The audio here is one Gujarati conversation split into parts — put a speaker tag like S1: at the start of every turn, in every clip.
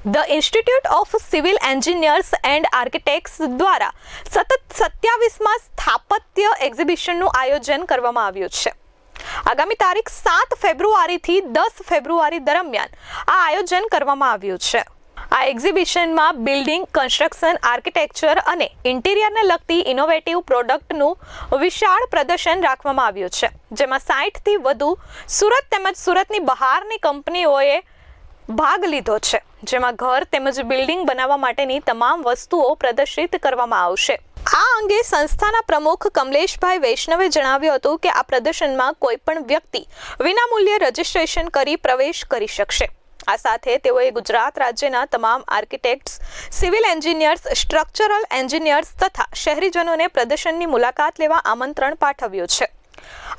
S1: The institute of civil engineers and architects દ્વારા સતત 27માં સ્થાપત્ય એક્ઝિબિશનનું આયોજન કરવામાં આવ્યું છે। આગામી તારીખ 7 ફેબ્રુઆરીથી 10 ફેબ્રુઆરી દરમિયાન આ આયોજન કરવામાં આવ્યું છે। આ એક્ઝિબિશનમાં બિલ્ડિંગ, કન્સ્ટ્રક્શન, આર્કિટેક્ચર અને ઇન્ટિરિયરને લગતી ઇનોવેટિવ પ્રોડક્ટનું વિશાળ પ્રદર્શન રાખવામાં આવ્યું છે, જેમાં 60થી વધુ સુરત તેમજ સુરતની બહારની કંપનીઓએ ભાગ લીધો છે, જેમાં ઘર તેમજ બિલ્ડિંગ બનાવવા માટેની તમામ વસ્તુઓ પ્રદર્શિત કરવામાં આવશે। આ અંગે સંસ્થાના પ્રમુખ કમલેશભાઈ વૈષ્ણવે જણાવ્યું હતું કે આ પ્રદર્શનમાં કોઈ પણ વ્યક્તિ વિનામૂલ્યે રજીસ્ટ્રેશન કરી પ્રવેશ કરી શકશે। આ સાથે તેઓએ ગુજરાત રાજ્યના તમામ architects, civil engineers, structural engineers તથા શહેરીજનોને પ્રદર્શનની મુલાકાત લેવા આમંત્રણ પાઠવ્યું છે।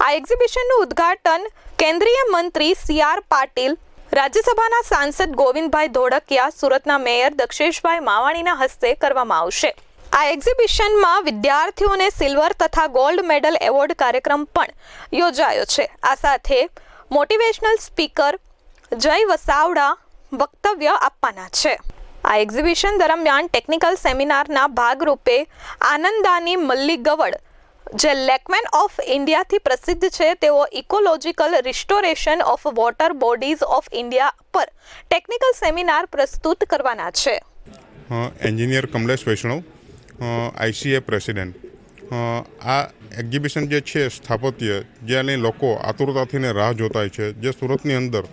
S1: આ એક્ઝિબિશનનું ઉદ્ઘાટન કેન્દ્રીય મંત્રી CR પાટીલ, રાજ્યસભાના સાંસદ ગોવિંદભાઈ ધોળકિયા, સુરતના મેયર દક્ષેશભાઈ માવાણીના હસ્તે કરવામાં આવશે। આ એક્ઝિબિશનમાં વિદ્યાર્થીઓને સિલ્વર તથા ગોલ્ડ મેડલ એવોર્ડ કાર્યક્રમ પણ યોજાયો છે। આ સાથે મોટિવેશનલ સ્પીકર જય વસાવડા વક્તવ્ય આપવાના છે। આ એક્ઝિબિશન દરમિયાન ટેકનિકલ સેમિનારના ભાગરૂપે આનંદાની મલ્લી ગવડ, જે લેકમેન ઓફ ઇન્ડિયાથી પ્રસિદ્ધ છે, તેઓ ecological restoration of water bodies of India પર ટેકનિકલ સેમિનાર પ્રસ્તુત કરવાના છે।
S2: એન્જિનિયર કમલેશ વૈષ્ણવ, ICA પ્રેસિડેન્ટ। આ એક્ઝિબિશન જે છે સ્થાપત્ય, જેની લોકો આતુરતાથીને રાહ જોતા હોય છે, જે સુરતની અંદર,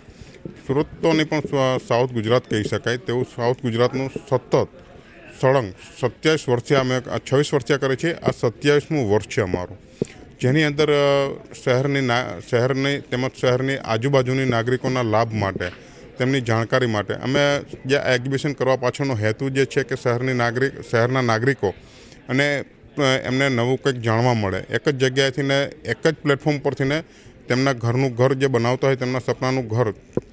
S2: સુરત તો નહીં પણ સાઉથ ગુજરાત કહી શકાય તેવું સાઉથ ગુજરાતનું સતત સળંગ 27 વર્ષથી અમે 26 વર્ષથી કરે છે। આ 27મું વર્ષ છે અમારું, જેની અંદર શહેરની તેમજ શહેરની આજુબાજુની નાગરિકોના લાભ માટે, તેમની જાણકારી માટે અમે જે એક્ઝિબિશન કરવા પાછળનો હેતુ જે છે કે શહેરના નાગરિકો અને એમને નવું કંઈક જાણવા મળે, એક જ જગ્યાએથી ને એક જ પ્લેટફોર્મ પરથી ને તેમના ઘર જે બનાવતા હોય, તેમના સપનાનું ઘર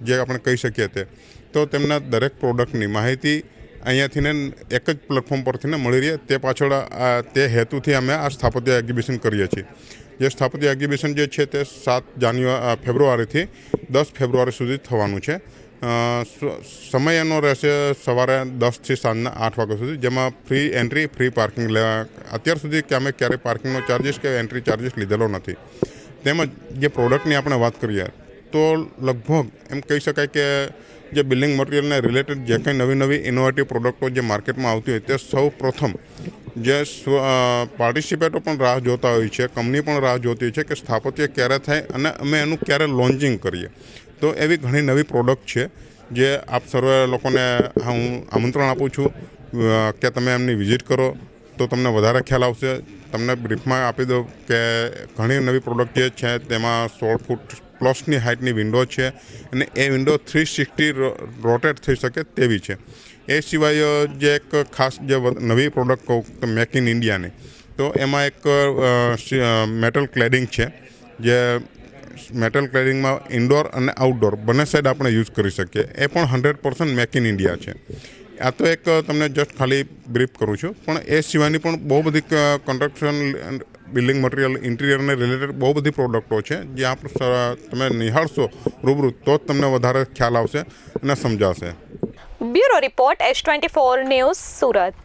S2: જે આપણે કહી શકીએ તો તેમના દરેક પ્રોડક્ટની માહિતી અહીંયાથી ને એક જ પ્લેટફોર્મ પરથી ને મળી રહે, તે પાછળ તે હેતુથી અમે આ સ્થાપત્ય એક્ઝિબિશન કરીએ છીએ। જે સ્થાપત્ય એક્ઝિબિશન જે છે તે 7 ફેબ્રુઆરીથી 10 ફેબ્રુઆરી સુધી થવાનું છે। સમય એનો રહેશે સવારે 10થી સાંજના 8 વાગ્યા સુધી, જેમાં ફ્રી એન્ટ્રી, ફ્રી પાર્કિંગ લેવા અત્યાર સુધી કે અમે ક્યારેય પાર્કિંગનો ચાર્જિસ કે એન્ટ્રી ચાર્જિસ લીધેલો નથી। તેમજ જે પ્રોડક્ટની આપણે વાત કરીએ તો લગભગ એમ કહી શકાય કે જે બિલ્ડિંગ મટીરિયલને રિલેટેડ જે કંઈ નવી ઇનોવેટિવ પ્રોડક્ટો જે માર્કેટમાં આવતી હોય તે સૌ પ્રથમ જે પાર્ટિસિપેટો પણ રાહ જોતા હોય છે, કંપની પણ રાહ જોતી હોય છે કે સ્થાપત્ય ક્યારે થાય અને અમે એનું ક્યારે લોન્ચિંગ કરીએ। તો એવી ઘણી નવી પ્રોડક્ટ છે જે આપ સર્વે લોકોને હું આમંત્રણ આપું છું કે તમે એમની વિઝિટ કરો તો તમને વધારે ખ્યાલ આવશે। તમને બ્રીફમાં આપી દઉં કે ઘણી નવી પ્રોડક્ટ જે છે તેમાં 16 ફૂટ પ્લસની હાઇટની વિન્ડો છે અને એ વિન્ડો 360 રોટેટ થઈ શકે તેવી છે। એ સિવાય જે એક ખાસ જે નવી પ્રોડક્ટ કહું તો મેક ઇન ઇન્ડિયાની, તો એમાં એક મેટલ ક્લેડિંગ છે, જે મેટલ ક્લેડિંગમાં ઇન્ડોર અને આઉટડોર બંને સાઈડ આપણે યુઝ કરી શકીએ, એ પણ 100% મેક ઇન ઇન્ડિયા છે। આ તો એક તમને જસ્ટ ખાલી બ્રીફ કરું છું, પણ એ સિવાયની પણ બહુ બધી કન્સ્ટ્રક્શન, બિલ્ડિંગ મટીરિયલ, ઇન્ટિરિયરને રિલેટેડ બહુ બધી પ્રોડક્ટો છે જે તમે નિહાળશો રૂબરૂ તો જ તમને વધારે ખ્યાલ આવશે અને સમજાશે।
S1: Bureau report S24 news, Surat.